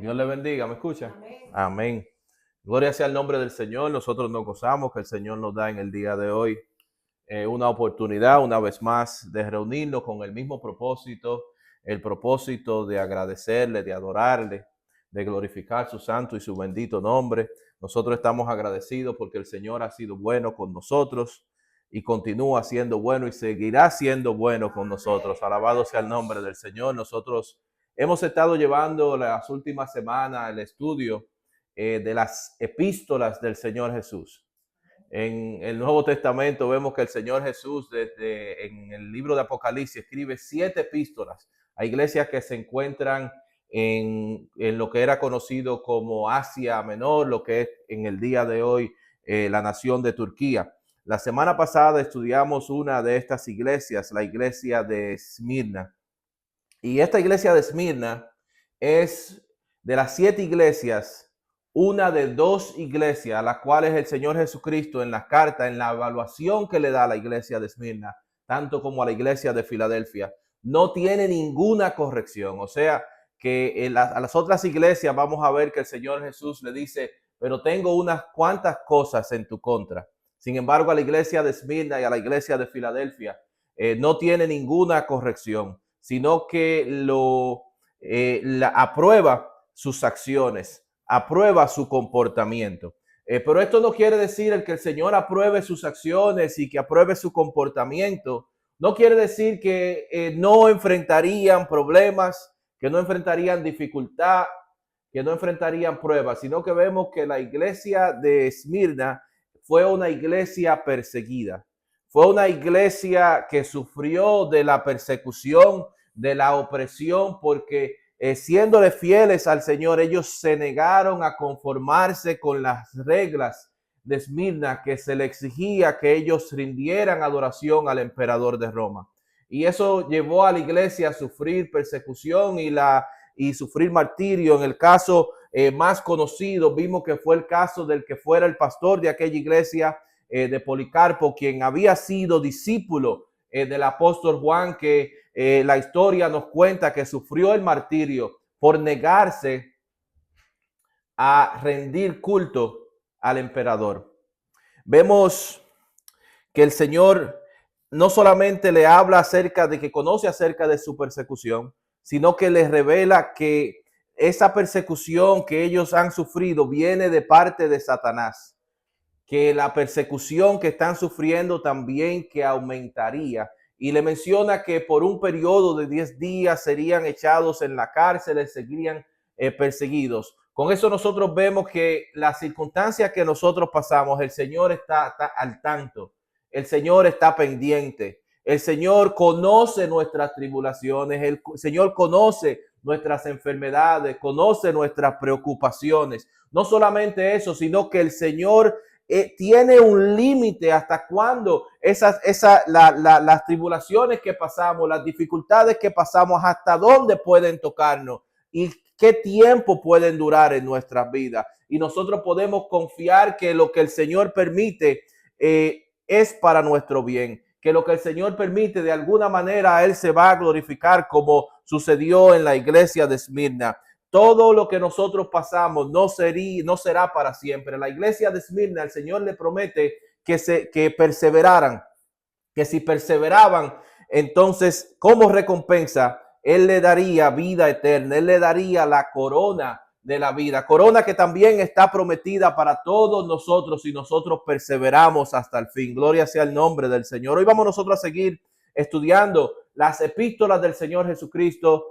Dios le bendiga, ¿me escucha? Amén. Gloria sea el nombre del Señor. Nosotros nos gozamos que el Señor nos da en el día de hoy una oportunidad, una vez más, de reunirnos con el mismo propósito, el propósito de agradecerle, de adorarle, de glorificar su santo y su bendito nombre. Nosotros estamos agradecidos porque el Señor ha sido bueno con nosotros y continúa siendo bueno y seguirá siendo bueno con nosotros. Alabado sea el nombre del Señor. Nosotros hemos estado llevando las últimas semanas el estudio de las epístolas del Señor Jesús. En el Nuevo Testamento vemos que el Señor Jesús en el libro de Apocalipsis escribe 7 epístolas a iglesias que se encuentran en lo que era conocido como Asia Menor, lo que es en el día de hoy la nación de Turquía. La semana pasada estudiamos una de estas iglesias, la iglesia de Esmirna. Y esta iglesia de Esmirna es de las 7 iglesias, una de 2 iglesias a las cuales el Señor Jesucristo en la carta, en la evaluación que le da a la iglesia de Esmirna, tanto como a la iglesia de Filadelfia, no tiene ninguna corrección. O sea, que a las otras iglesias vamos a ver que el Señor Jesús le dice, pero tengo unas cuantas cosas en tu contra. Sin embargo, a la iglesia de Esmirna y a la iglesia de Filadelfia no tiene ninguna corrección, sino que aprueba sus acciones, aprueba su comportamiento. Pero esto no quiere decir que el Señor apruebe sus acciones y que apruebe su comportamiento. No quiere decir que no enfrentarían problemas, que no enfrentarían dificultad, que no enfrentarían pruebas, sino que vemos que la iglesia de Esmirna fue una iglesia perseguida. Fue una iglesia que sufrió de la persecución, de la opresión, porque siéndole fieles al Señor, ellos se negaron a conformarse con las reglas de Esmirna que se le exigía que ellos rindieran adoración al emperador de Roma. Y eso llevó a la iglesia a sufrir persecución y sufrir martirio. En el caso más conocido, vimos que fue el caso del que fuera el pastor de aquella iglesia, de Policarpo, quien había sido discípulo del apóstol Juan, que la historia nos cuenta que sufrió el martirio por negarse a rendir culto al emperador. Vemos que el Señor no solamente le habla acerca de que conoce acerca de su persecución, sino que les revela que esa persecución que ellos han sufrido viene de parte de Satanás, que la persecución que están sufriendo también que aumentaría. Y le menciona que por un periodo de 10 días serían echados en la cárcel, seguirían perseguidos. Con eso nosotros vemos que las circunstancias que nosotros pasamos, el Señor está al tanto, el Señor está pendiente, el Señor conoce nuestras tribulaciones, el Señor conoce nuestras enfermedades, conoce nuestras preocupaciones. No solamente eso, sino que el Señor tiene un límite hasta cuando las tribulaciones que pasamos, las dificultades que pasamos, hasta dónde pueden tocarnos y qué tiempo pueden durar en nuestras vidas. Y nosotros podemos confiar que lo que el Señor permite es para nuestro bien, que lo que el Señor permite de alguna manera Él se va a glorificar, como sucedió en la iglesia de Esmirna. Todo lo que nosotros pasamos no será para siempre. La iglesia de Esmirna, el Señor le promete que perseveraran, que si perseveraban, entonces como recompensa, Él le daría vida eterna, Él le daría la corona de la vida, corona que también está prometida para todos nosotros si nosotros perseveramos hasta el fin. Gloria sea el nombre del Señor. Hoy vamos nosotros a seguir estudiando las epístolas del Señor Jesucristo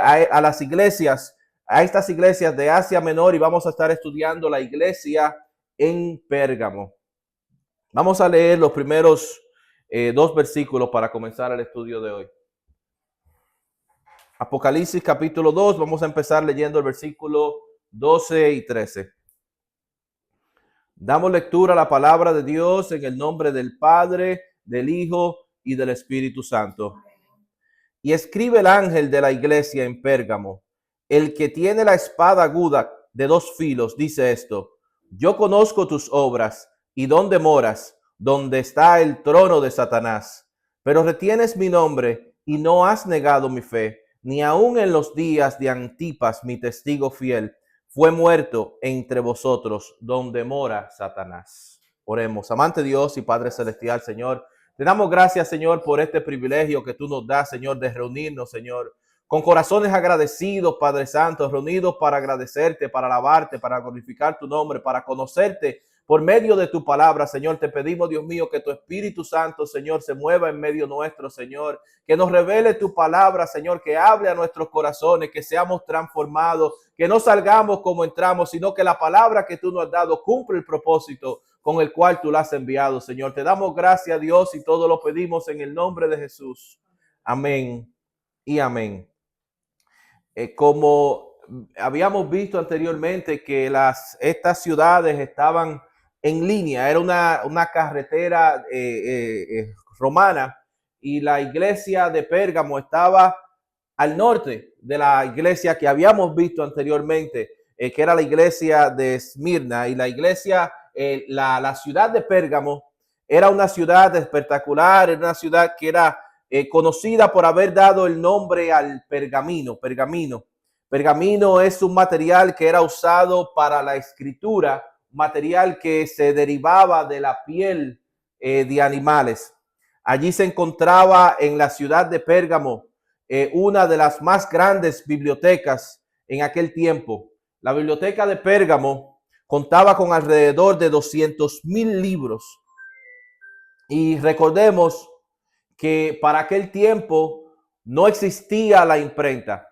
a las iglesias, a estas iglesias de Asia Menor, y vamos a estar estudiando la iglesia en Pérgamo. Vamos a leer los primeros 2 versículos para comenzar el estudio de hoy. Apocalipsis capítulo 2, vamos a empezar leyendo el versículo 12 y 13. Damos lectura a la palabra de Dios en el nombre del Padre, del Hijo y del Espíritu Santo. Y escribe el ángel de la iglesia en Pérgamo, el que tiene la espada aguda de 2 filos, dice esto: yo conozco tus obras y dónde moras, donde está el trono de Satanás, pero retienes mi nombre y no has negado mi fe, ni aun en los días de Antipas, mi testigo fiel, fue muerto entre vosotros, donde mora Satanás. Oremos. Amante Dios y Padre Celestial, Señor, te damos gracias, Señor, por este privilegio que tú nos das, Señor, de reunirnos, Señor, con corazones agradecidos, Padre Santo, reunidos para agradecerte, para alabarte, para glorificar tu nombre, para conocerte por medio de tu palabra. Señor, te pedimos, Dios mío, que tu Espíritu Santo, Señor, se mueva en medio nuestro, Señor, que nos revele tu palabra, Señor, que hable a nuestros corazones, que seamos transformados, que no salgamos como entramos, sino que la palabra que tú nos has dado cumple el propósito con el cual tú la has enviado, Señor. Te damos gracias, Dios, y todo lo pedimos en el nombre de Jesús. Amén y amén. Como habíamos visto anteriormente que estas ciudades estaban en línea, era una carretera romana, y la iglesia de Pérgamo estaba al norte de la iglesia que habíamos visto anteriormente, que era la iglesia de Esmirna. Y la iglesia, la ciudad de Pérgamo era una ciudad espectacular, era una ciudad que era conocida por haber dado el nombre al pergamino. Pergamino es un material que era usado para la escritura, material que se derivaba de la piel de animales. Allí se encontraba en la ciudad de Pérgamo una de las más grandes bibliotecas en aquel tiempo. La biblioteca de Pérgamo contaba con alrededor de 200,000 libros. Y recordemos que para aquel tiempo no existía la imprenta.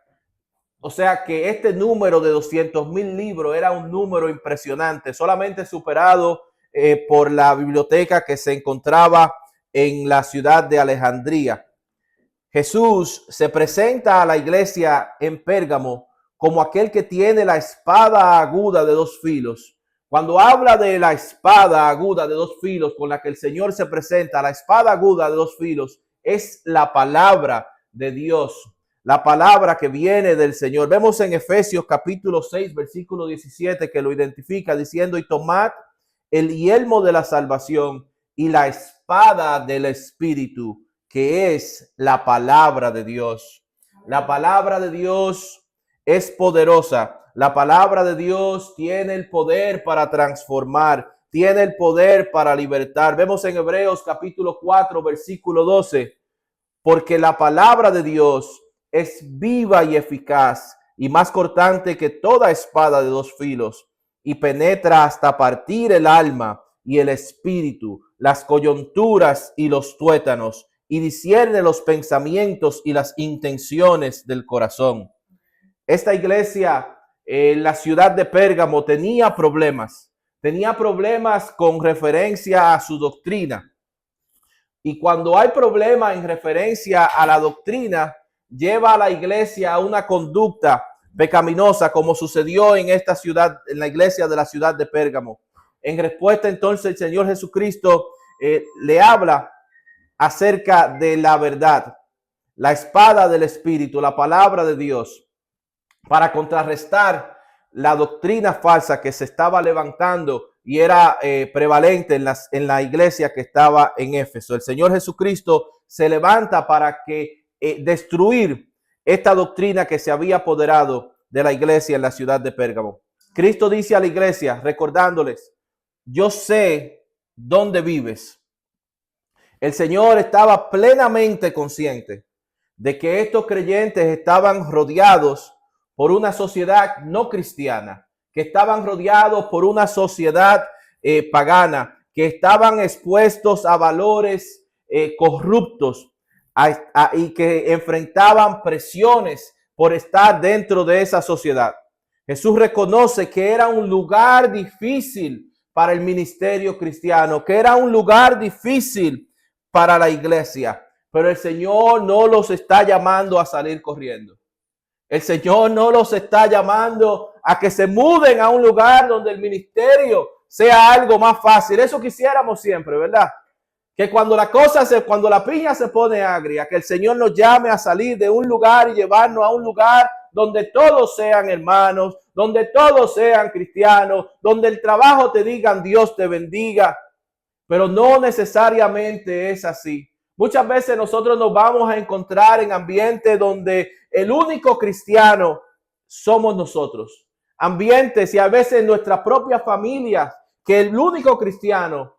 O sea que este número de 200,000 libros era un número impresionante, solamente superado por la biblioteca que se encontraba en la ciudad de Alejandría. Jesús se presenta a la iglesia en Pérgamo como aquel que tiene la espada aguda de dos filos. Cuando habla de la espada aguda de dos filos con la que el Señor se presenta, la espada aguda de dos filos es la palabra de Dios, la palabra que viene del Señor. Vemos en Efesios capítulo 6, versículo 17, que lo identifica diciendo: y tomad el yelmo de la salvación y la espada del Espíritu, que es la palabra de Dios. La palabra de Dios es poderosa. La palabra de Dios tiene el poder para transformar, tiene el poder para libertar. Vemos en Hebreos capítulo 4, versículo 12, porque la palabra de Dios es viva y eficaz y más cortante que toda espada de dos filos, y penetra hasta partir el alma y el espíritu, las coyunturas y los tuétanos, y discierne los pensamientos y las intenciones del corazón. Esta iglesia en la ciudad de Pérgamo tenía problemas con referencia a su doctrina. Y cuando hay problema en referencia a la doctrina, lleva a la iglesia a una conducta pecaminosa, como sucedió en esta ciudad, en la iglesia de la ciudad de Pérgamo. En respuesta, entonces, el Señor Jesucristo le habla acerca de la verdad, la espada del Espíritu, la palabra de Dios, para contrarrestar la doctrina falsa que se estaba levantando y era prevalente en la iglesia que estaba en Éfeso. El Señor Jesucristo se levanta para destruir esta doctrina que se había apoderado de la iglesia en la ciudad de Pérgamo. Cristo dice a la iglesia, recordándoles: yo sé dónde vives. El Señor estaba plenamente consciente de que estos creyentes estaban rodeados por una sociedad no cristiana, que estaban rodeados por una sociedad pagana, que estaban expuestos a valores corruptos y que enfrentaban presiones por estar dentro de esa sociedad. Jesús reconoce que era un lugar difícil para el ministerio cristiano, que era un lugar difícil para la iglesia, pero el Señor no los está llamando a salir corriendo. El Señor no los está llamando a que se muden a un lugar donde el ministerio sea algo más fácil. Eso quisiéramos siempre, ¿verdad? Que cuando la piña se pone agria, que el Señor nos llame a salir de un lugar y llevarnos a un lugar donde todos sean hermanos, donde todos sean cristianos, donde el trabajo te digan Dios te bendiga. Pero no necesariamente es así. Muchas veces nosotros nos vamos a encontrar en ambientes donde el único cristiano somos nosotros. Ambientes y a veces nuestras propias familias, que el único cristiano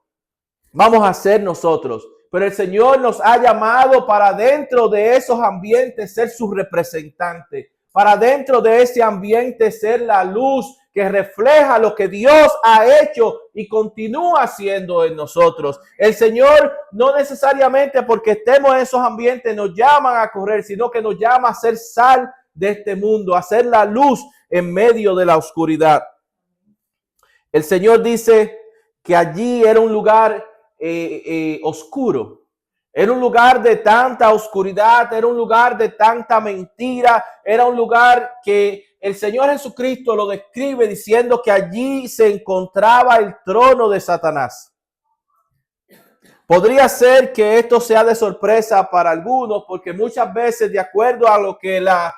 vamos a ser nosotros. Pero el Señor nos ha llamado para dentro de esos ambientes ser su representante. Para dentro de ese ambiente ser la luz que refleja lo que Dios ha hecho y continúa haciendo en nosotros. El Señor no necesariamente porque estemos en esos ambientes nos llaman a correr, sino que nos llama a ser sal de este mundo, a ser la luz en medio de la oscuridad. El Señor dice que allí era un lugar oscuro. Era un lugar de tanta oscuridad, era un lugar de tanta mentira, era un lugar que el Señor Jesucristo lo describe diciendo que allí se encontraba el trono de Satanás. Podría ser que esto sea de sorpresa para algunos, porque muchas veces, de acuerdo a lo que la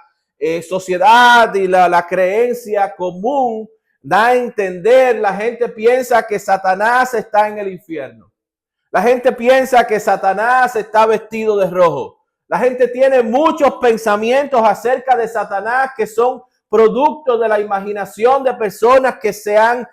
sociedad y la creencia común da a entender, la gente piensa que Satanás está en el infierno. La gente piensa que Satanás está vestido de rojo. La gente tiene muchos pensamientos acerca de Satanás que son producto de la imaginación de personas que se han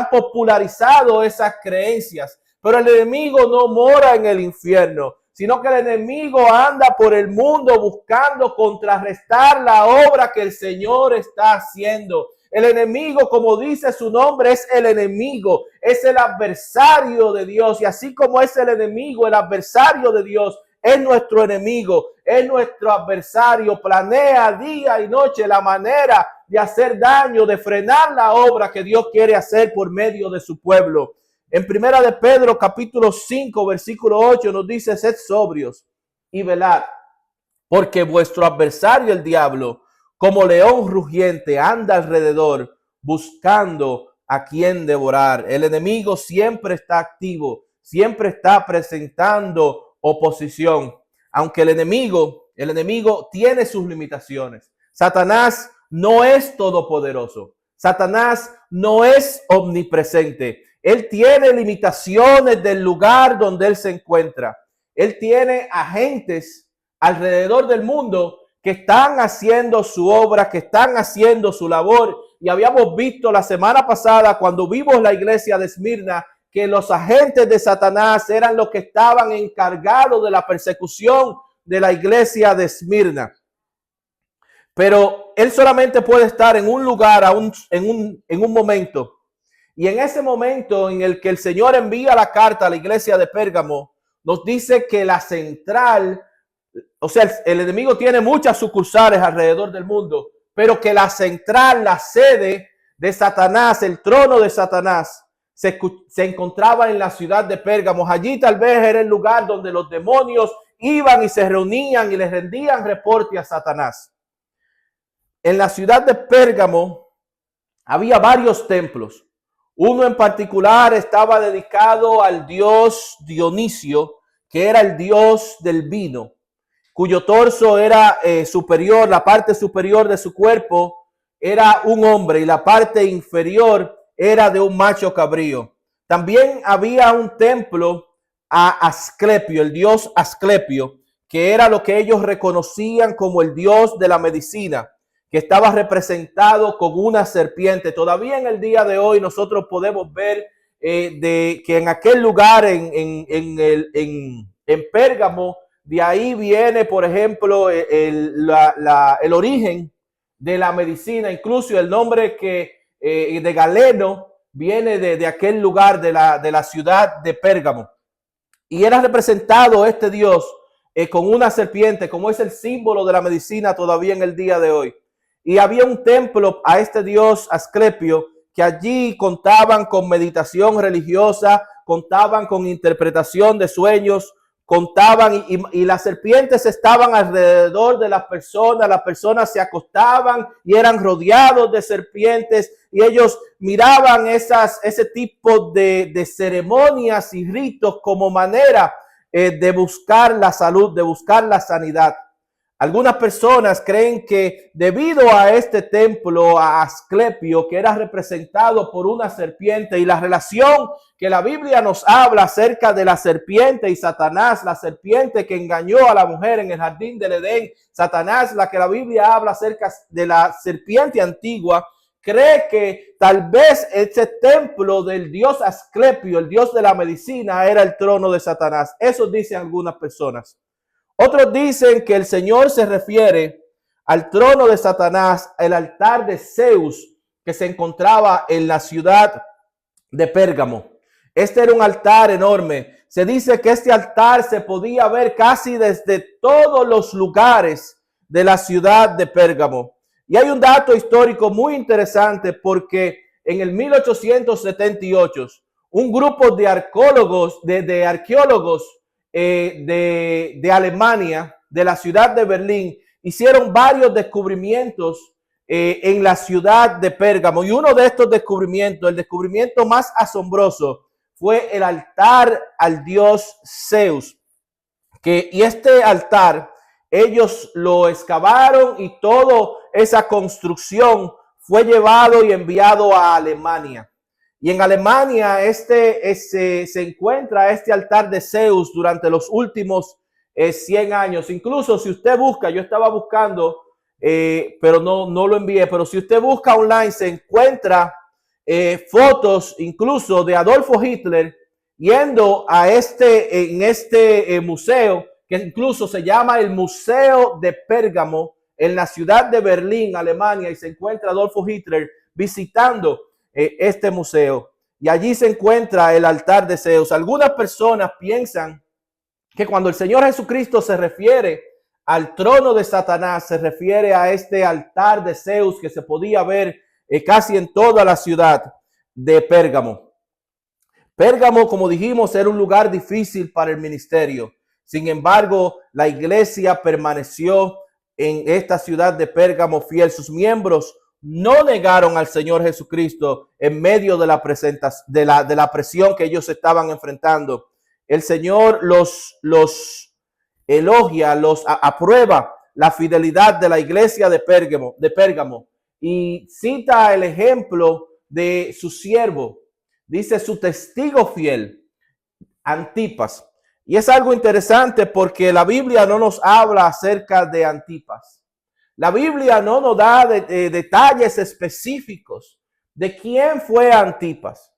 popularizado esas creencias. Pero el enemigo no mora en el infierno, sino que el enemigo anda por el mundo buscando contrarrestar la obra que el Señor está haciendo. El enemigo, como dice su nombre, es el enemigo, es el adversario de Dios. Y así como es el enemigo, el adversario de Dios, es nuestro enemigo, es nuestro adversario. Planea día y noche la manera de hacer daño, de frenar la obra que Dios quiere hacer por medio de su pueblo. En Primera de Pedro, capítulo 5, versículo 8, nos dice: sed sobrios y velad, porque vuestro adversario, el diablo, como león rugiente, anda alrededor buscando a quien devorar. El enemigo siempre está activo, siempre está presentando oposición. Aunque el enemigo tiene sus limitaciones. Satanás no es todopoderoso. Satanás no es omnipresente. Él tiene limitaciones del lugar donde él se encuentra. Él tiene agentes alrededor del mundo que están haciendo su obra, que están haciendo su labor. Y habíamos visto la semana pasada, cuando vimos la iglesia de Esmirna, que los agentes de Satanás eran los que estaban encargados de la persecución de la iglesia de Esmirna. Pero él solamente puede estar en un lugar, en un momento. Y en ese momento en el que el Señor envía la carta a la iglesia de Pérgamo, nos dice que la central, o sea, el enemigo tiene muchas sucursales alrededor del mundo, pero que la central, la sede de Satanás, el trono de Satanás, se encontraba en la ciudad de Pérgamo. Allí tal vez era el lugar donde los demonios iban y se reunían y les rendían reporte a Satanás. En la ciudad de Pérgamo había varios templos. Uno en particular estaba dedicado al dios Dionisio, que era el dios del vino, cuyo torso era superior, la parte superior de su cuerpo era un hombre y la parte inferior era de un macho cabrío. También había un templo a Asclepio, el dios Asclepio, que era lo que ellos reconocían como el dios de la medicina, que estaba representado con una serpiente. Todavía en el día de hoy nosotros podemos ver de que en aquel lugar, en Pérgamo, de ahí viene, por ejemplo, el origen de la medicina. Incluso el nombre de Galeno viene de aquel lugar, de la ciudad de Pérgamo. Y era representado este dios con una serpiente, como es el símbolo de la medicina todavía en el día de hoy. Y había un templo a este dios Asclepio, que allí contaban con meditación religiosa, contaban con interpretación de sueños, contaban y las serpientes estaban alrededor de las personas se acostaban y eran rodeados de serpientes y ellos miraban ese tipo de ceremonias y ritos como manera de buscar la salud, de buscar la sanidad. Algunas personas creen que debido a este templo, a Asclepio, que era representado por una serpiente, y la relación que la Biblia nos habla acerca de la serpiente y Satanás, la serpiente que engañó a la mujer en el jardín del Edén, Satanás, la que la Biblia habla acerca de la serpiente antigua, cree que tal vez ese templo del dios Asclepio, el dios de la medicina, era el trono de Satanás. Eso dicen algunas personas. Otros dicen que el Señor se refiere al trono de Satanás, el altar de Zeus que se encontraba en la ciudad de Pérgamo. Este era un altar enorme. Se dice que este altar se podía ver casi desde todos los lugares de la ciudad de Pérgamo. Y hay un dato histórico muy interesante porque en el 1878 un grupo de arqueólogos, de Alemania, de la ciudad de Berlín, hicieron varios descubrimientos en la ciudad de Pérgamo. Y uno de estos descubrimientos, el descubrimiento más asombroso, fue el altar al dios Zeus. Y este altar, ellos lo excavaron y toda esa construcción fue llevado y enviado a Alemania. Y en Alemania se encuentra este altar de Zeus durante los últimos 100 años. Incluso si usted busca, yo estaba buscando, pero no lo envié, pero si usted busca online se encuentra fotos incluso de Adolfo Hitler yendo a este museo, que incluso se llama el Museo de Pérgamo, en la ciudad de Berlín, Alemania, y se encuentra Adolfo Hitler visitando este museo, y allí se encuentra el altar de Zeus. Algunas personas piensan que cuando el Señor Jesucristo se refiere al trono de Satanás, se refiere a este altar de Zeus que se podía ver casi en toda la ciudad de Pérgamo. Pérgamo, como dijimos, era un lugar difícil para el ministerio. Sin embargo, la iglesia permaneció en esta ciudad de Pérgamo fiel. Sus miembros no negaron al Señor Jesucristo en medio de la presión que ellos estaban enfrentando. El Señor los elogia, aprueba la fidelidad de la iglesia de Pérgamo, y cita el ejemplo de su siervo. Dice su testigo fiel, Antipas. Y es algo interesante porque la Biblia no nos habla acerca de Antipas. La Biblia no nos da detalles específicos de quién fue Antipas.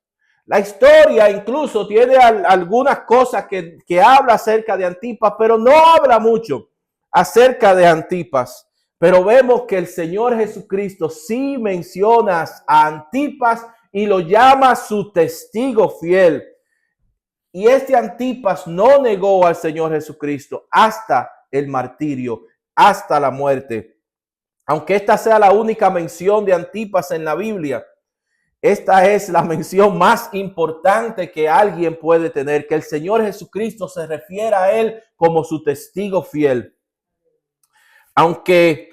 La historia incluso tiene algunas cosas que habla acerca de Antipas, pero no habla mucho acerca de Antipas. Pero vemos que el Señor Jesucristo sí menciona a Antipas y lo llama su testigo fiel. Y este Antipas no negó al Señor Jesucristo hasta el martirio, hasta la muerte. Aunque esta sea la única mención de Antipas en la Biblia, esta es la mención más importante que alguien puede tener, que el Señor Jesucristo se refiere a él como su testigo fiel. Aunque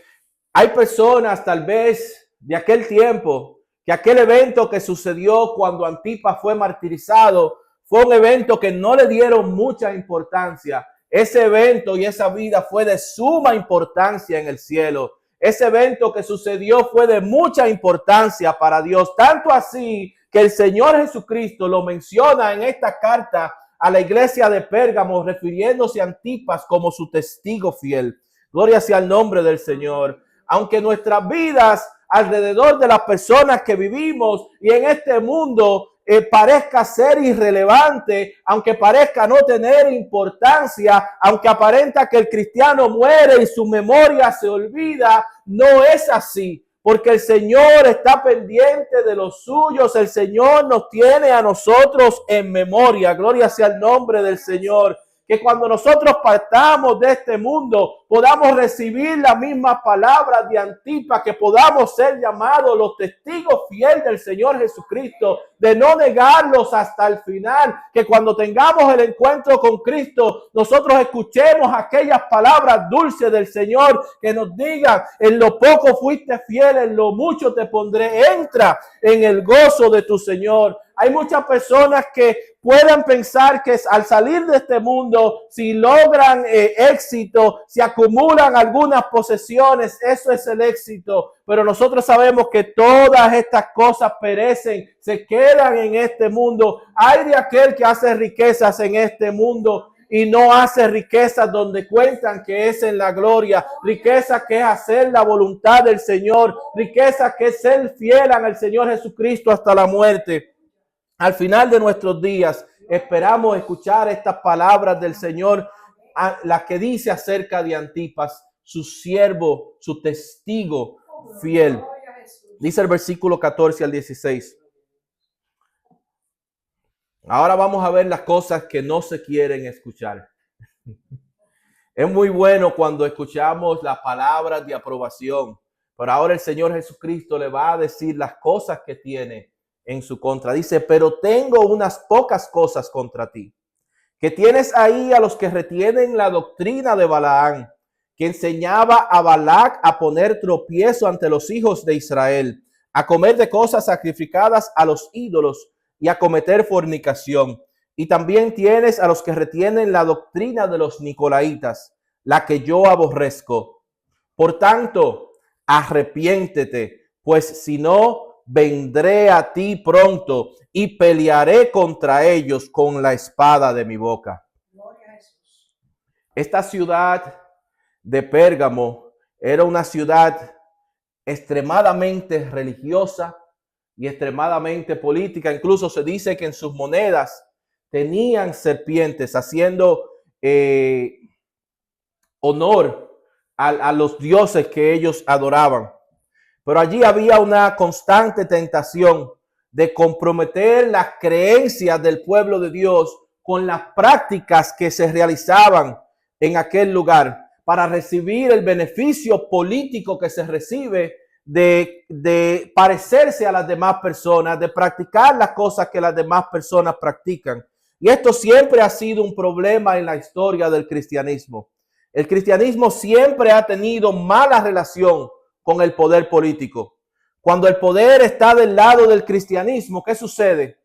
hay personas tal vez de aquel tiempo, que aquel evento que sucedió cuando Antipas fue martirizado fue un evento que no le dieron mucha importancia. Ese evento y esa vida fue de suma importancia en el cielo. Ese evento que sucedió fue de mucha importancia para Dios, tanto así que el Señor Jesucristo lo menciona en esta carta a la iglesia de Pérgamo, refiriéndose a Antipas como su testigo fiel. Gloria sea al nombre del Señor. Aunque nuestras vidas alrededor de las personas que vivimos y en este mundo parezca ser irrelevante, aunque parezca no tener importancia, aunque aparenta que el cristiano muere y su memoria se olvida, no es así, porque el Señor está pendiente de los suyos. El Señor nos tiene a nosotros en memoria. Gloria sea el nombre del Señor. Que cuando nosotros partamos de este mundo podamos recibir la misma palabra de Antipas, que podamos ser llamados los testigos fieles del Señor Jesucristo, de no negarlos hasta el final, que cuando tengamos el encuentro con Cristo, nosotros escuchemos aquellas palabras dulces del Señor que nos digan: en lo poco fuiste fiel, en lo mucho te pondré, entra en el gozo de tu Señor. Hay muchas personas que pueden pensar que al salir de este mundo, si logran éxito, si acumulan algunas posesiones, eso es el éxito. Pero nosotros sabemos que todas estas cosas perecen, se quedan en este mundo. Hay de aquel que hace riquezas en este mundo y no hace riquezas donde cuentan que es en la gloria, riqueza que es hacer la voluntad del Señor, riqueza que es ser fiel al Señor Jesucristo hasta la muerte. Al final de nuestros días, esperamos escuchar estas palabras del Señor, las que dice acerca de Antipas, su siervo, su testigo fiel. Dice el versículo 14 al 16. Ahora vamos a ver las cosas que no se quieren escuchar. Es muy bueno cuando escuchamos las palabras de aprobación, pero ahora el Señor Jesucristo le va a decir las cosas que tiene en su contra. Dice: pero tengo unas pocas cosas contra ti, que tienes ahí a los que retienen la doctrina de Balaam, que enseñaba a Balac a poner tropiezo ante los hijos de Israel, a comer de cosas sacrificadas a los ídolos y a cometer fornicación. Y también tienes a los que retienen la doctrina de los nicolaitas, la que yo aborrezco. Por tanto, arrepiéntete, pues si no, vendré a ti pronto y pelearé contra ellos con la espada de mi boca. Esta ciudad de Pérgamo era una ciudad extremadamente religiosa y extremadamente política. Incluso se dice que en sus monedas tenían serpientes, haciendo honor a los dioses que ellos adoraban. Pero allí había una constante tentación de comprometer las creencias del pueblo de Dios con las prácticas que se realizaban en aquel lugar para recibir el beneficio político que se recibe de parecerse a las demás personas, de practicar las cosas que las demás personas practican. Y esto siempre ha sido un problema en la historia del cristianismo. El cristianismo siempre ha tenido mala relación con el poder político. Cuando el poder está del lado del cristianismo, ¿qué sucede?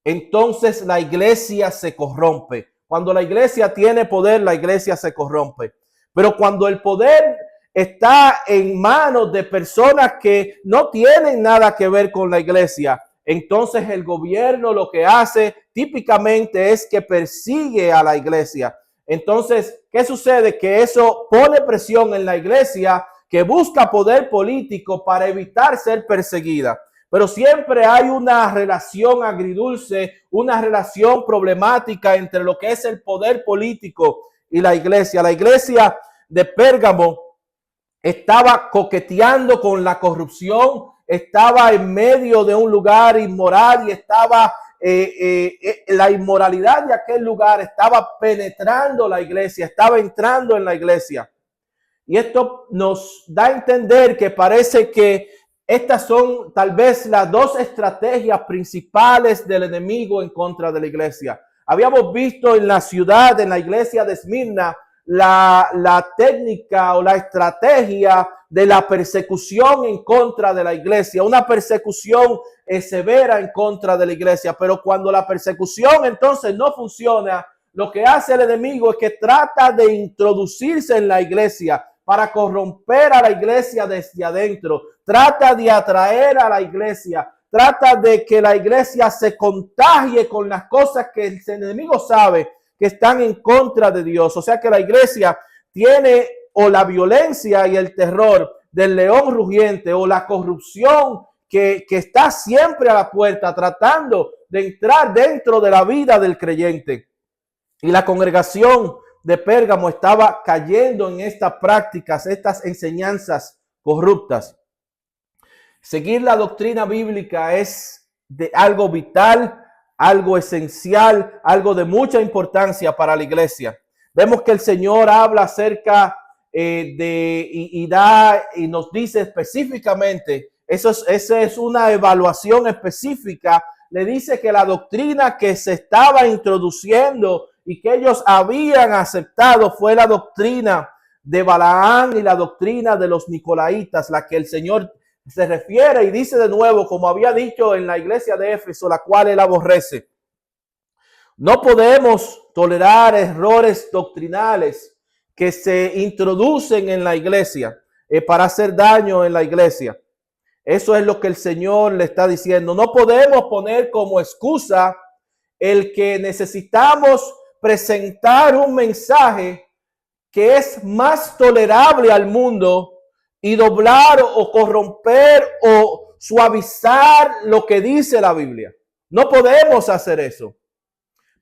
Entonces la iglesia se corrompe. Cuando la iglesia tiene poder, la iglesia se corrompe. Pero cuando el poder está en manos de personas que no tienen nada que ver con la iglesia, entonces el gobierno lo que hace típicamente es que persigue a la iglesia. Entonces, ¿qué sucede? Que eso pone presión en la iglesia, que busca poder político para evitar ser perseguida. Pero siempre hay una relación agridulce, una relación problemática entre lo que es el poder político y la iglesia. La iglesia de Pérgamo estaba coqueteando con la corrupción, estaba en medio de un lugar inmoral y estaba la inmoralidad de aquel lugar estaba penetrando la iglesia, estaba entrando en la iglesia. Y esto nos da a entender que parece que estas son tal vez las dos estrategias principales del enemigo en contra de la iglesia. Habíamos visto en la ciudad, en la iglesia de Esmirna, la técnica o la estrategia de la persecución en contra de la iglesia, una persecución severa en contra de la iglesia. Pero cuando la persecución entonces no funciona, lo que hace el enemigo es que trata de introducirse en la iglesia para corromper a la iglesia desde adentro, trata de atraer a la iglesia, trata de que la iglesia se contagie con las cosas que el enemigo sabe que están en contra de Dios. O sea que la iglesia tiene o la violencia y el terror del león rugiente o la corrupción que está siempre a la puerta tratando de entrar dentro de la vida del creyente. Y la congregación de Pérgamo estaba cayendo en estas prácticas, estas enseñanzas corruptas. Seguir la doctrina bíblica es de algo vital, algo esencial, algo de mucha importancia para la iglesia. Vemos que el Señor habla acerca y nos dice específicamente, esa es una evaluación específica, le dice que la doctrina que se estaba introduciendo y que ellos habían aceptado fue la doctrina de Balaán y la doctrina de los nicolaitas, la que el Señor se refiere y dice de nuevo, como había dicho en la iglesia de Éfeso, la cual él aborrece. No podemos tolerar errores doctrinales que se introducen en la iglesia para hacer daño en la iglesia. Eso es lo que el Señor le está diciendo. No podemos poner como excusa el que necesitamos presentar un mensaje que es más tolerable al mundo y doblar o corromper o suavizar lo que dice la Biblia. No podemos hacer eso.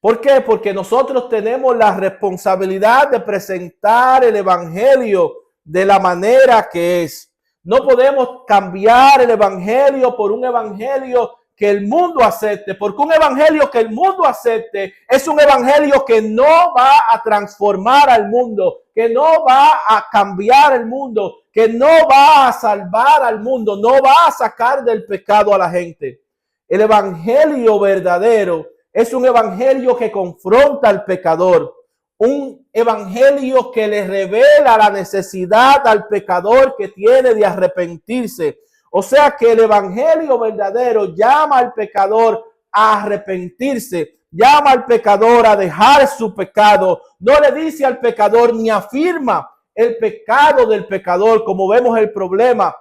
¿Por qué? Porque nosotros tenemos la responsabilidad de presentar el evangelio de la manera que es. No podemos cambiar el evangelio por un evangelio que el mundo acepte, porque un evangelio que el mundo acepte es un evangelio que no va a transformar al mundo, que no va a cambiar el mundo, que no va a salvar al mundo, no va a sacar del pecado a la gente. El evangelio verdadero es un evangelio que confronta al pecador, un evangelio que le revela la necesidad al pecador que tiene de arrepentirse. O sea que el evangelio verdadero llama al pecador a arrepentirse, llama al pecador a dejar su pecado. No le dice al pecador ni afirma el pecado del pecador, como vemos el problema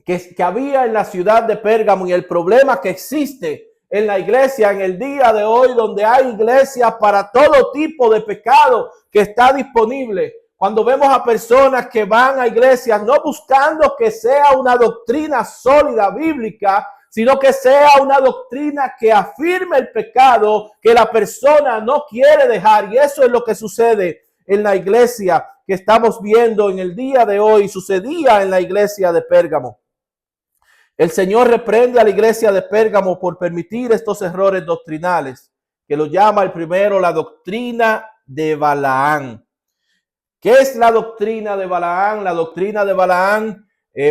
que había en la ciudad de Pérgamo y el problema que existe en la iglesia en el día de hoy, donde hay iglesia para todo tipo de pecado que está disponible. Cuando vemos a personas que van a iglesias no buscando que sea una doctrina sólida bíblica, sino que sea una doctrina que afirme el pecado que la persona no quiere dejar. Y eso es lo que sucede en la iglesia que estamos viendo en el día de hoy. Sucedía en la iglesia de Pérgamo. El Señor reprende a la iglesia de Pérgamo por permitir estos errores doctrinales, que lo llama el primero la doctrina de Balaán. ¿Qué es la doctrina de Balaán? La doctrina de Balaán,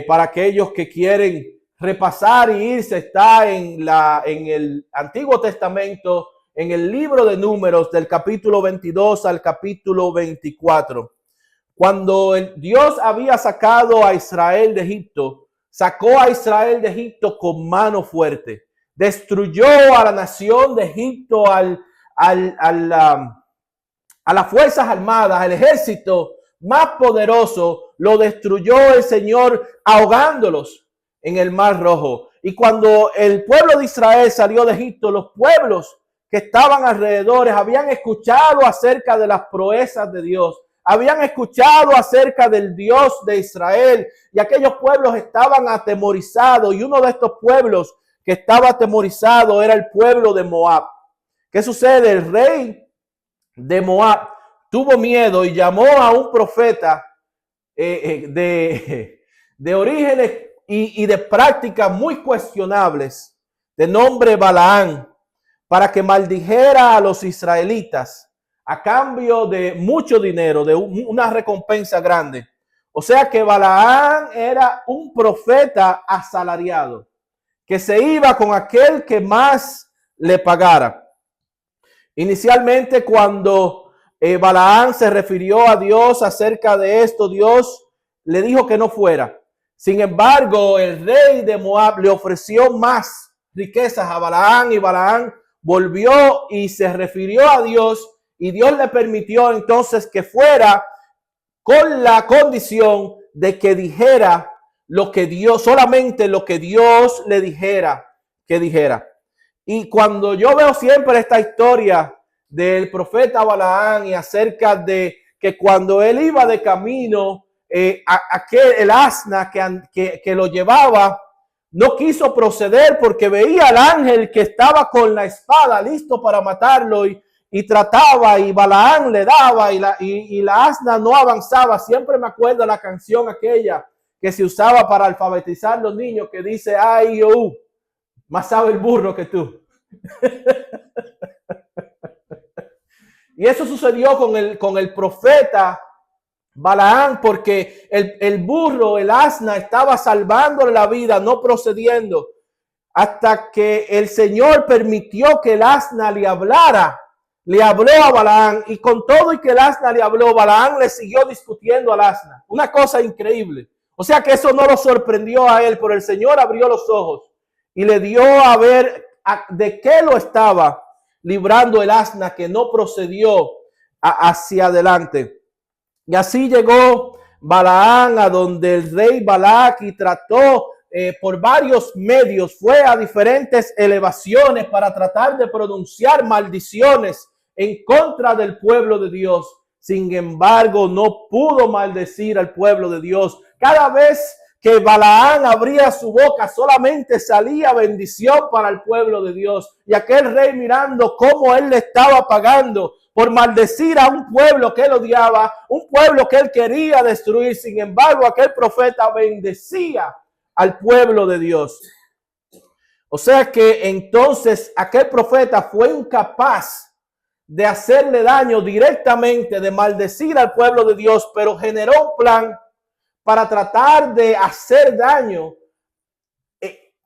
para aquellos que quieren repasar y irse, está en el Antiguo Testamento, en el libro de Números, del capítulo 22 al capítulo 24. Cuando Dios había sacado a Israel de Egipto, sacó a Israel de Egipto con mano fuerte. Destruyó a la nación de Egipto, a las fuerzas armadas, al ejército más poderoso. Lo destruyó el Señor ahogándolos en el Mar Rojo. Y cuando el pueblo de Israel salió de Egipto, los pueblos que estaban alrededor habían escuchado acerca de las proezas de Dios. Habían escuchado acerca del Dios de Israel y aquellos pueblos estaban atemorizados, y uno de estos pueblos que estaba atemorizado era el pueblo de Moab. ¿Qué sucede? El rey de Moab tuvo miedo y llamó a un profeta de orígenes y de prácticas muy cuestionables, de nombre Balaán, para que maldijera a los israelitas a cambio de mucho dinero, de una recompensa grande. O sea que Balaán era un profeta asalariado, que se iba con aquel que más le pagara. Inicialmente, cuando Balaán se refirió a Dios acerca de esto, Dios le dijo que no fuera. Sin embargo, el rey de Moab le ofreció más riquezas a Balaán, y Balaán volvió y se refirió a Dios. Y Dios le permitió entonces que fuera, con la condición de que dijera lo que Dios, solamente lo que Dios le dijera que dijera. Y cuando yo veo siempre esta historia del profeta Balaán y acerca de que cuando él iba de camino, el asna que lo llevaba no quiso proceder porque veía al ángel que estaba con la espada listo para matarlo, y trataba, y Balaán le daba, y la asna no avanzaba. Siempre me acuerdo la canción aquella que se usaba para alfabetizar los niños, que dice: ay, más sabe el burro que tú. Y eso sucedió con el profeta Balaán, porque el burro, el asna, estaba salvándole la vida, no procediendo. hasta que el Señor permitió que el asna le hablara. Le habló a Balaam, y con todo y que el asna le habló, Balaam le siguió discutiendo al asna. Una cosa increíble. O sea que eso no lo sorprendió a él, pero el Señor abrió los ojos y le dio a ver de qué lo estaba librando el asna, que no procedió hacia adelante. Y así llegó Balaam a donde el rey Balac y trató por varios medios, fue a diferentes elevaciones para tratar de pronunciar maldiciones en contra del pueblo de Dios. Sin embargo, no pudo maldecir al pueblo de Dios. Cada vez que Balaam abría su boca, solamente salía bendición para el pueblo de Dios. Y aquel rey, mirando cómo él le estaba pagando por maldecir a un pueblo que él odiaba, un pueblo que él quería destruir. Sin embargo, aquel profeta bendecía al pueblo de Dios. O sea que entonces aquel profeta fue incapaz de hacerle daño directamente, de maldecir al pueblo de Dios, pero generó un plan para tratar de hacer daño,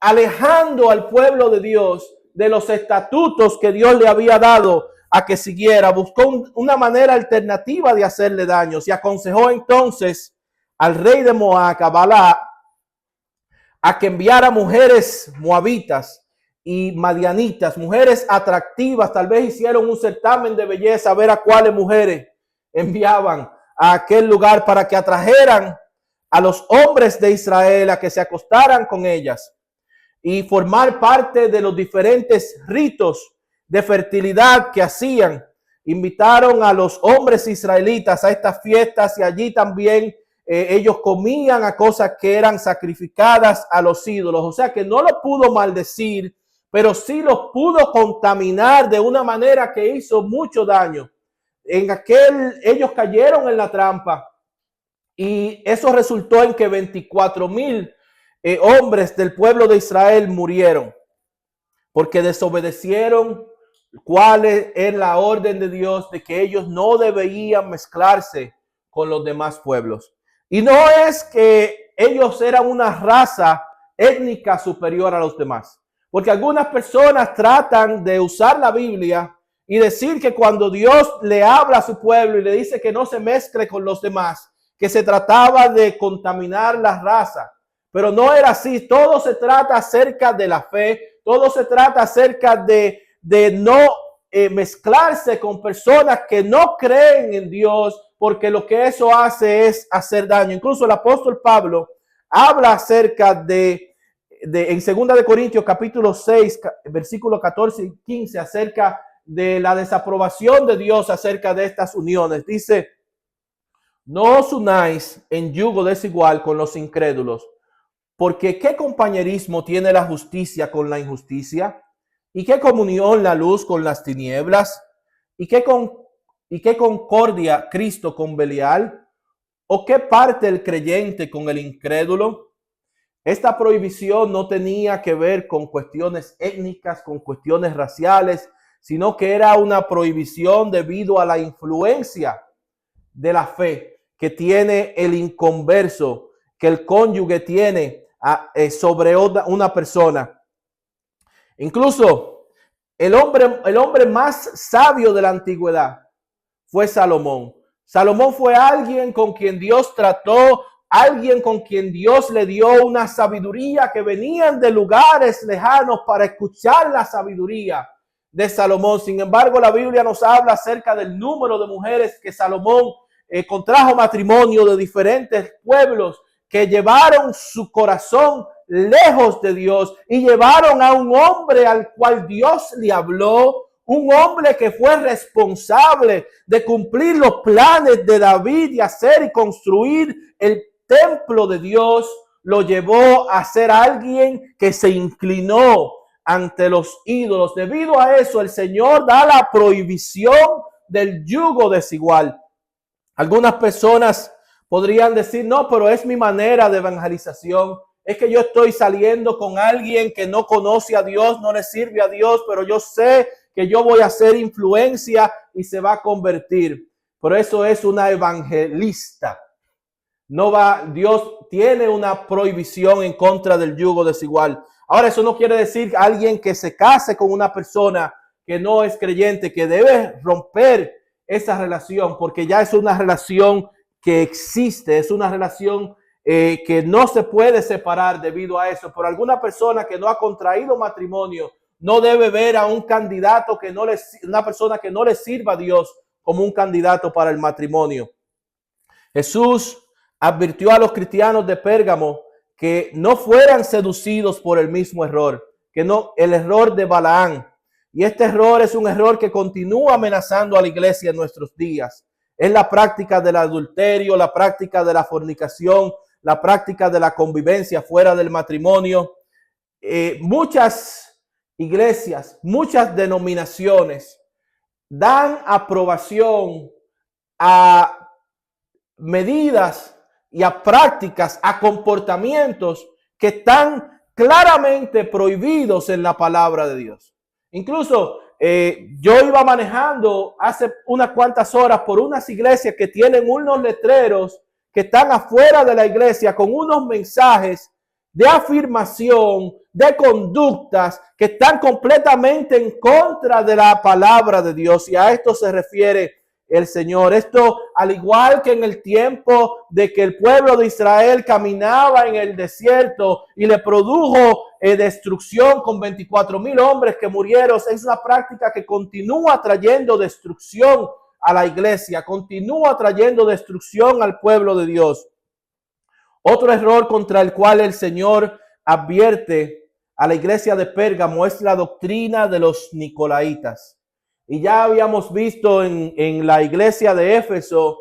alejando al pueblo de Dios de los estatutos que Dios le había dado a que siguiera. Buscó una manera alternativa de hacerle daño. Se aconsejó entonces al rey de Moab, a Balac, a que enviara mujeres moabitas y madianitas, mujeres atractivas. Tal vez hicieron un certamen de belleza a ver a cuáles mujeres enviaban a aquel lugar para que atrajeran a los hombres de Israel a que se acostaran con ellas y formar parte de los diferentes ritos de fertilidad que hacían. Invitaron a los hombres israelitas a estas fiestas y allí también ellos comían a cosas que eran sacrificadas a los ídolos. O sea que no lo pudo maldecir, pero sí los pudo contaminar de una manera que hizo mucho daño. Ellos cayeron en la trampa. Y eso resultó en que 24,000 hombres del pueblo de Israel murieron porque desobedecieron cuál es la orden de Dios de que ellos no debían mezclarse con los demás pueblos. Y no es que ellos eran una raza étnica superior a los demás, porque algunas personas tratan de usar la Biblia y decir que cuando Dios le habla a su pueblo y le dice que no se mezcle con los demás, que se trataba de contaminar la raza, pero no era así. Todo se trata acerca de la fe, todo se trata acerca de no mezclarse con personas que no creen en Dios, porque lo que eso hace es hacer daño. Incluso el apóstol Pablo habla acerca de en 2 de Corintios capítulo 6, versículos 14 y 15, acerca de la desaprobación de Dios acerca de estas uniones. Dice: no os unáis en yugo desigual con los incrédulos, porque ¿qué compañerismo tiene la justicia con la injusticia? ¿Y qué comunión la luz con las tinieblas? ¿Y qué concordia Cristo con Belial? ¿O qué parte el creyente con el incrédulo? Esta prohibición no tenía que ver con cuestiones étnicas, con cuestiones raciales, sino que era una prohibición debido a la influencia de la fe que tiene el inconverso, que el cónyuge tiene sobre una persona. Incluso el hombre más sabio de la antigüedad fue Salomón. Salomón fue alguien con quien Dios trató, alguien con quien Dios le dio una sabiduría, que venían de lugares lejanos para escuchar la sabiduría de Salomón. Sin embargo, la Biblia nos habla acerca del número de mujeres que Salomón contrajo matrimonio de diferentes pueblos que llevaron su corazón lejos de Dios y llevaron a un hombre al cual Dios le habló, un hombre que fue responsable de cumplir los planes de David y hacer y construir el templo de Dios. Lo llevó a ser alguien que se inclinó ante los ídolos. Debido a eso, el Señor da la prohibición del yugo desigual. Algunas personas podrían decir: no, pero es mi manera de evangelización. Es que yo estoy saliendo con alguien que no conoce a Dios, no le sirve a Dios, pero yo sé que yo voy a hacer influencia y se va a convertir. Por eso es una evangelista. Dios tiene una prohibición en contra del yugo desigual. Ahora, eso no quiere decir que alguien que se case con una persona que no es creyente, que debe romper esa relación, porque ya es una relación que existe, es una relación que no se puede separar debido a eso. Por alguna persona que no ha contraído matrimonio, no debe ver a un candidato que no le, una persona que no le sirva a Dios como un candidato para el matrimonio. Jesús advirtió a los cristianos de Pérgamo que no fueran seducidos por el mismo error, que no el error de Balaán. Y este error es un error que continúa amenazando a la iglesia en nuestros días. Es la práctica del adulterio, la práctica de la fornicación, la práctica de la convivencia fuera del matrimonio. Muchas iglesias, muchas denominaciones dan aprobación a medidas y a prácticas, a comportamientos que están claramente prohibidos en la palabra de Dios. Incluso yo iba manejando hace unas cuantas horas por unas iglesias que tienen unos letreros que están afuera de la iglesia con unos mensajes de afirmación, de conductas que están completamente en contra de la palabra de Dios. Y a esto se refiere el Señor. Esto, al igual que en el tiempo de que el pueblo de Israel caminaba en el desierto y le produjo destrucción con 24,000 hombres que murieron, es una práctica que continúa trayendo destrucción a la iglesia, continúa trayendo destrucción al pueblo de Dios. Otro error contra el cual el Señor advierte a la iglesia de Pérgamo es la doctrina de los nicolaítas. Y ya habíamos visto en la iglesia de Éfeso,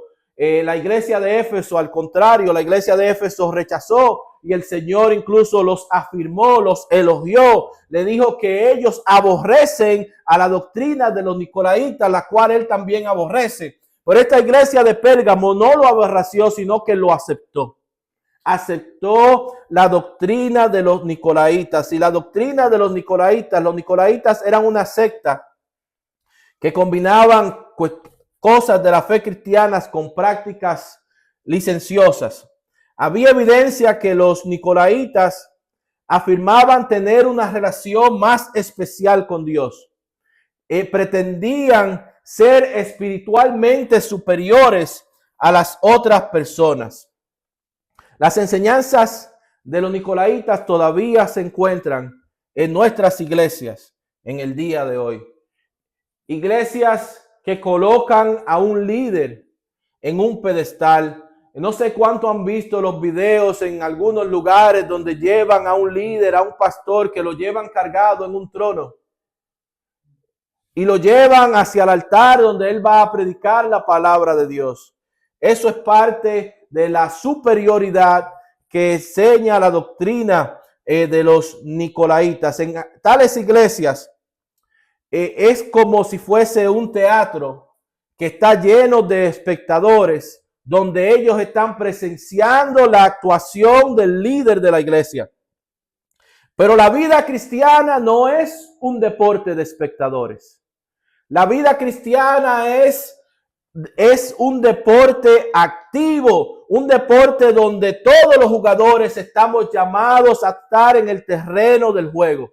al contrario, la iglesia de Éfeso rechazó y el Señor incluso los afirmó, los elogió, le dijo que ellos aborrecen a la doctrina de los nicolaítas, la cual él también aborrece. Pero esta iglesia de Pérgamo no lo aborreció, sino que lo aceptó. Aceptó la doctrina de los nicolaítas. Y la doctrina de los nicolaítas eran una secta que combinaban cosas de la fe cristiana con prácticas licenciosas. Había evidencia que los nicolaítas afirmaban tener una relación más especial con Dios. Pretendían ser espiritualmente superiores a las otras personas. Las enseñanzas de los nicolaítas todavía se encuentran en nuestras iglesias en el día de hoy. Iglesias que colocan a un líder en un pedestal. No sé cuánto han visto los videos en algunos lugares donde llevan a un líder, a un pastor, que lo llevan cargado en un trono y lo llevan hacia el altar donde él va a predicar la palabra de Dios. Eso es parte de la superioridad que enseña la doctrina de los nicolaítas. En tales iglesias es como si fuese un teatro que está lleno de espectadores, donde ellos están presenciando la actuación del líder de la iglesia. Pero la vida cristiana no es un deporte de espectadores. La vida cristiana es un deporte activo, un deporte donde todos los jugadores estamos llamados a estar en el terreno del juego.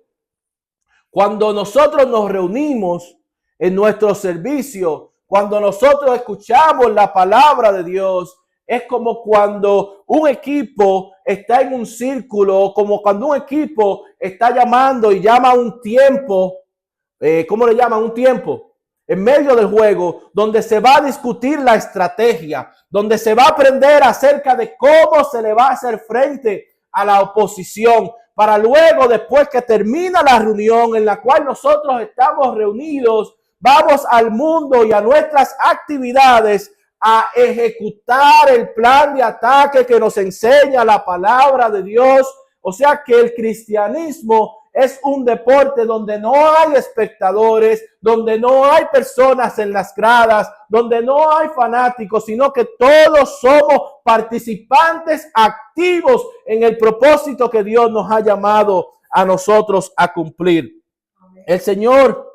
Cuando nosotros nos reunimos en nuestro servicio, cuando nosotros escuchamos la palabra de Dios, es como cuando un equipo está en un círculo, como cuando un equipo está llamando y llama un tiempo, ¿cómo le llaman? Un tiempo en medio del juego, donde se va a discutir la estrategia, donde se va a aprender acerca de cómo se le va a hacer frente a la oposición, para luego, después que termina la reunión en la cual nosotros estamos reunidos, vamos al mundo y a nuestras actividades a ejecutar el plan de ataque que nos enseña la palabra de Dios. O sea que el cristianismo es un deporte donde no hay espectadores, donde no hay personas en las gradas, donde no hay fanáticos, sino que todos somos participantes activos en el propósito que Dios nos ha llamado a nosotros a cumplir. El Señor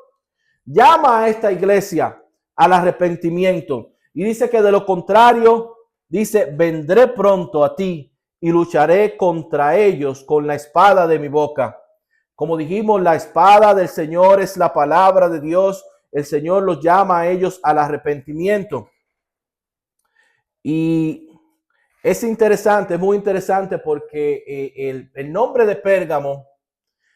llama a esta iglesia al arrepentimiento y dice que de lo contrario, dice, vendré pronto a ti y lucharé contra ellos con la espada de mi boca. Como dijimos, la espada del Señor es la palabra de Dios. El Señor los llama a ellos al arrepentimiento. Y es interesante, muy interesante, porque el nombre de Pérgamo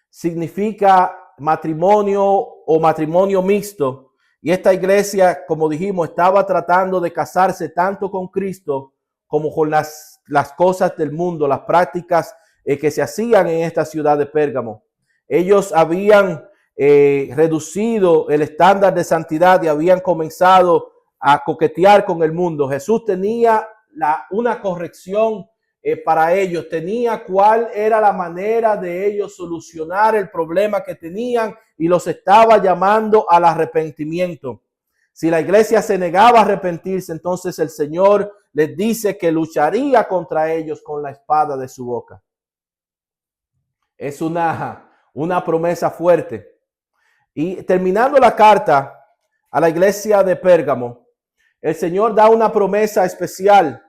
significa matrimonio o matrimonio mixto. Y esta iglesia, como dijimos, estaba tratando de casarse tanto con Cristo como con las cosas del mundo, las prácticas que se hacían en esta ciudad de Pérgamo. Ellos habían reducido el estándar de santidad y habían comenzado a coquetear con el mundo. Jesús tenía una corrección para ellos, tenía cuál era la manera de ellos solucionar el problema que tenían y los estaba llamando al arrepentimiento. Si la iglesia se negaba a arrepentirse, entonces el Señor les dice que lucharía contra ellos con la espada de su boca. Es una promesa fuerte. Y terminando la carta a la iglesia de Pérgamo, el Señor da una promesa especial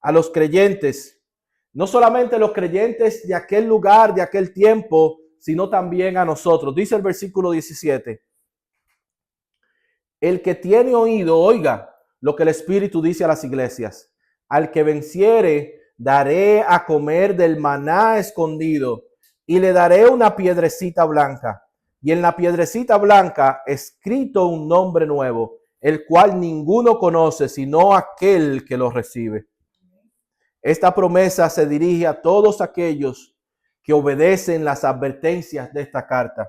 a los creyentes. No solamente los creyentes de aquel lugar, de aquel tiempo, sino también a nosotros. Dice el versículo 17. El que tiene oído, oiga lo que el Espíritu dice a las iglesias. Al que venciere, daré a comer del maná escondido y le daré una piedrecita blanca. Y en la piedrecita blanca escrito un nombre nuevo, el cual ninguno conoce sino aquel que lo recibe. Esta promesa se dirige a todos aquellos que obedecen las advertencias de esta carta.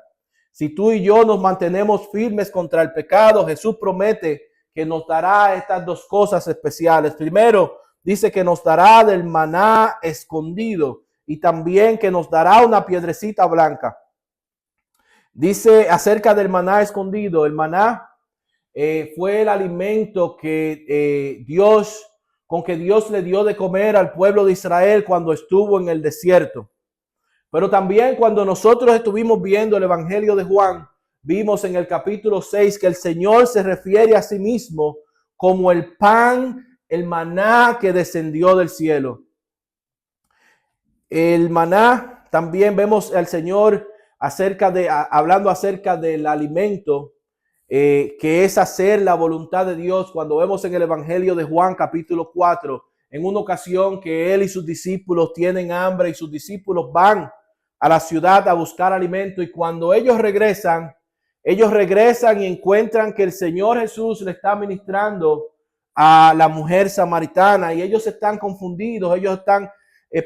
Si tú y yo nos mantenemos firmes contra el pecado, Jesús promete que nos dará estas dos cosas especiales. Primero, dice que nos dará del maná escondido y también que nos dará una piedrecita blanca. Dice acerca del maná escondido, el maná fue el alimento que con que Dios le dio de comer al pueblo de Israel cuando estuvo en el desierto. Pero también cuando nosotros estuvimos viendo el Evangelio de Juan, vimos en el capítulo 6 que el Señor se refiere a sí mismo como el pan, el maná que descendió del cielo. El maná, también vemos al Señor hablando acerca del alimento que es hacer la voluntad de Dios. Cuando vemos en el Evangelio de Juan capítulo 4, en una ocasión que él y sus discípulos tienen hambre y sus discípulos van a la ciudad a buscar alimento, y cuando ellos regresan y encuentran que el Señor Jesús le está ministrando a la mujer samaritana, y ellos están confundidos, ellos están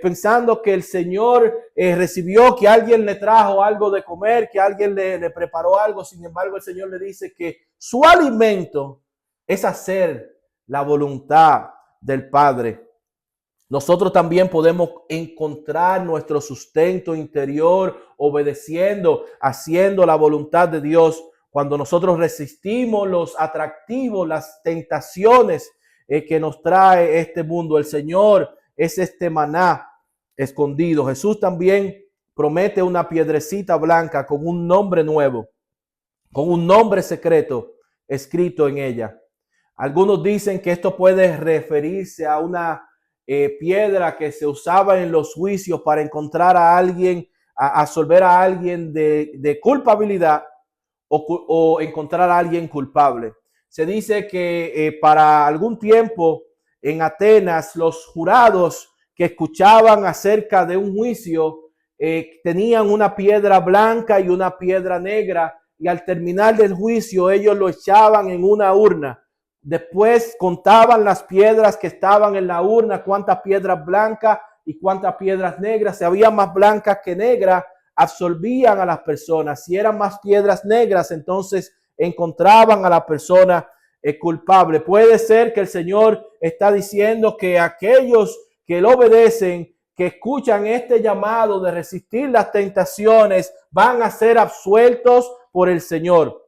pensando que el Señor recibió, que alguien le trajo algo de comer, que alguien le preparó algo. Sin embargo, el Señor le dice que su alimento es hacer la voluntad del Padre. Nosotros también podemos encontrar nuestro sustento interior obedeciendo, haciendo la voluntad de Dios, cuando nosotros resistimos los atractivos, las tentaciones que nos trae este mundo. El Señor es este maná escondido. Jesús también promete una piedrecita blanca con un nombre nuevo, con un nombre secreto escrito en ella. Algunos dicen que esto puede referirse a una piedra que se usaba en los juicios para encontrar a alguien, a absolver a alguien de culpabilidad o encontrar a alguien culpable. Se dice que para algún tiempo en Atenas, los jurados que escuchaban acerca de un juicio tenían una piedra blanca y una piedra negra, y al terminar del juicio ellos lo echaban en una urna. Después contaban las piedras que estaban en la urna, cuántas piedras blancas y cuántas piedras negras. Si había más blancas que negras, absolvían a las personas. Si eran más piedras negras, entonces encontraban a la persona culpable. Puede ser que el Señor está diciendo que aquellos que lo obedecen, que escuchan este llamado de resistir las tentaciones, van a ser absueltos por el Señor.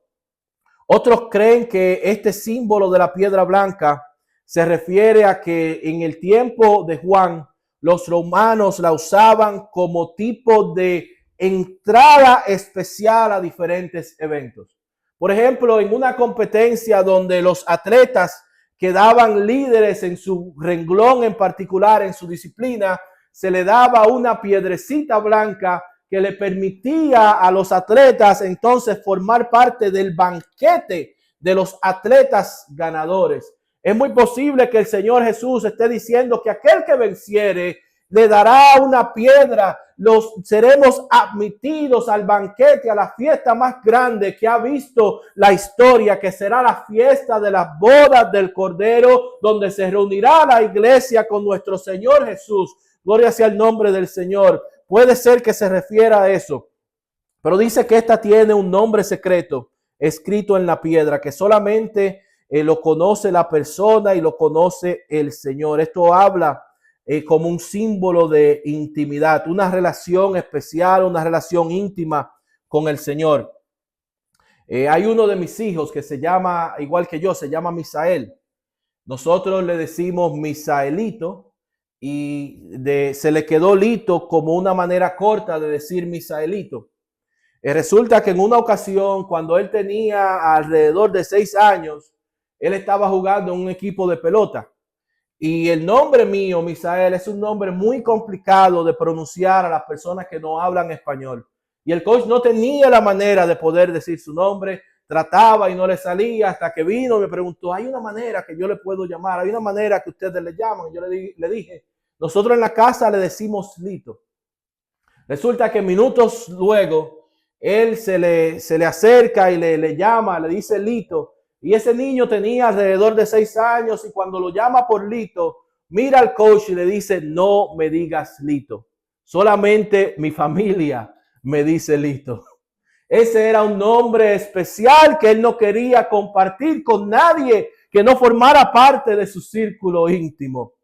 Otros creen que este símbolo de la piedra blanca se refiere a que en el tiempo de Juan, los romanos la usaban como tipo de entrada especial a diferentes eventos. Por ejemplo, en una competencia donde los atletas quedaban líderes en su renglón en particular, en su disciplina, se le daba una piedrecita blanca que le permitía a los atletas entonces formar parte del banquete de los atletas ganadores. Es muy posible que el Señor Jesús esté diciendo que aquel que venciere le dará una piedra, seremos admitidos al banquete, a la fiesta más grande que ha visto la historia, que será la fiesta de las bodas del Cordero, donde se reunirá la iglesia con nuestro Señor Jesús. Gloria sea el nombre del Señor. Puede ser que se refiera a eso, pero dice que esta tiene un nombre secreto escrito en la piedra, que solamente lo conoce la persona y lo conoce el Señor. Esto habla como un símbolo de intimidad, una relación especial, una relación íntima con el Señor. Hay uno de mis hijos que se llama, igual que yo, se llama Misael. Nosotros le decimos Misaelito y se le quedó Lito como una manera corta de decir Misaelito. Resulta que en una ocasión, cuando él tenía alrededor de 6 años, él estaba jugando en un equipo de pelota. Y el nombre mío, Misael, es un nombre muy complicado de pronunciar a las personas que no hablan español. Y el coach no tenía la manera de poder decir su nombre, trataba y no le salía, hasta que vino y me preguntó, ¿hay una manera que yo le puedo llamar? ¿Hay una manera que ustedes le llaman? Y yo le dije, nosotros en la casa le decimos Lito. Resulta que minutos luego, él se le acerca y le llama, le dice Lito. Y ese niño tenía alrededor de 6 años y cuando lo llama por Lito, mira al coach y le dice, no me digas Lito. Solamente mi familia me dice Lito. Ese era un nombre especial que él no quería compartir con nadie que no formara parte de su círculo íntimo.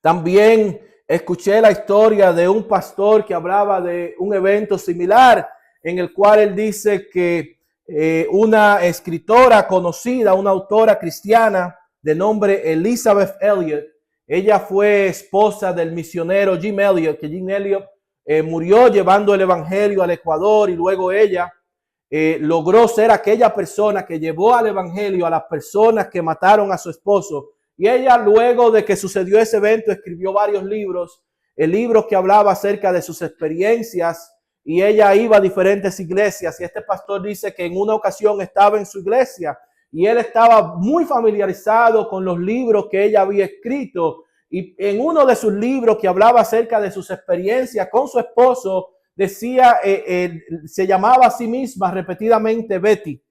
También escuché la historia de un pastor que hablaba de un evento similar en el cual él dice que una escritora conocida, una autora cristiana de nombre Elizabeth Elliot, ella fue esposa del misionero Jim Elliot, que Jim Elliot murió llevando el evangelio al Ecuador y luego ella logró ser aquella persona que llevó al evangelio a las personas que mataron a su esposo. Y ella, luego de que sucedió ese evento, escribió varios libros, libros que hablaba acerca de sus experiencias. Y ella iba a diferentes iglesias y este pastor dice que en una ocasión estaba en su iglesia y él estaba muy familiarizado con los libros que ella había escrito. Y en uno de sus libros que hablaba acerca de sus experiencias con su esposo, decía, se llamaba a sí misma repetidamente Betty.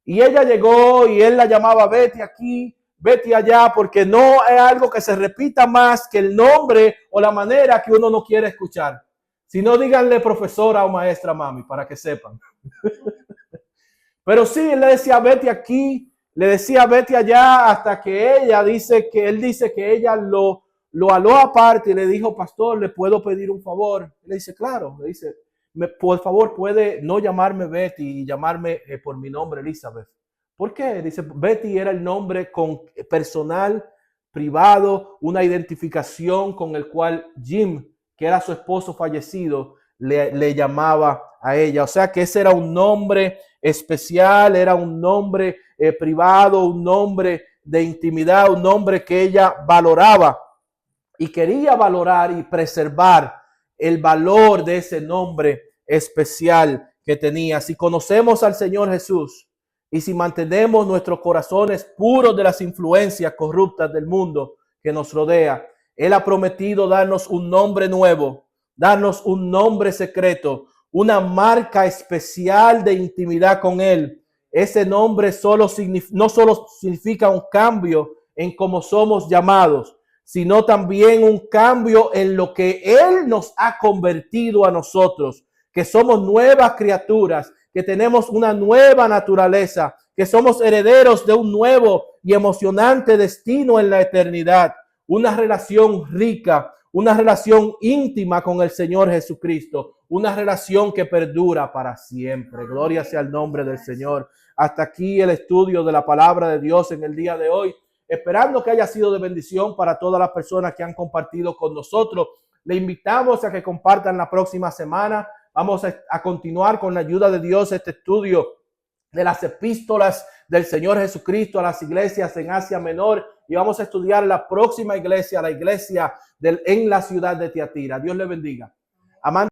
Y ella llegó y él la llamaba Betty aquí, Betty allá, porque no es algo que se repita más que el nombre o la manera que uno no quiere escuchar. Si no, díganle profesora o maestra mami para que sepan. Pero sí, él le decía Betty aquí, le decía Betty allá, hasta que ella dice que él dice que ella lo aló aparte y le dijo, pastor, ¿le puedo pedir un favor? Y le dice, claro, le dice, por favor, puede no llamarme Betty y llamarme por mi nombre Elizabeth. ¿Por qué? Dice, Betty era el nombre personal, privado, una identificación con el cual Jim, que era su esposo fallecido, le llamaba a ella. O sea que ese era un nombre especial, era un nombre privado, un nombre de intimidad, un nombre que ella valoraba y quería valorar y preservar el valor de ese nombre especial que tenía. Si conocemos al Señor Jesús y si mantenemos nuestros corazones puros de las influencias corruptas del mundo que nos rodea, Él ha prometido darnos un nombre nuevo, darnos un nombre secreto, una marca especial de intimidad con Él. Ese nombre no solo significa un cambio en cómo somos llamados, sino también un cambio en lo que Él nos ha convertido a nosotros, que somos nuevas criaturas, que tenemos una nueva naturaleza, que somos herederos de un nuevo y emocionante destino en la eternidad. Una relación rica, una relación íntima con el Señor Jesucristo, una relación que perdura para siempre. Gloria sea el nombre del Señor. Hasta aquí el estudio de la palabra de Dios en el día de hoy, esperando que haya sido de bendición para todas las personas que han compartido con nosotros. Le invitamos a que compartan la próxima semana. Vamos a continuar con la ayuda de Dios este estudio de las epístolas del Señor Jesucristo a las iglesias en Asia Menor y vamos a estudiar la próxima iglesia, la iglesia en la ciudad de Tiatira. Dios le bendiga. Amante.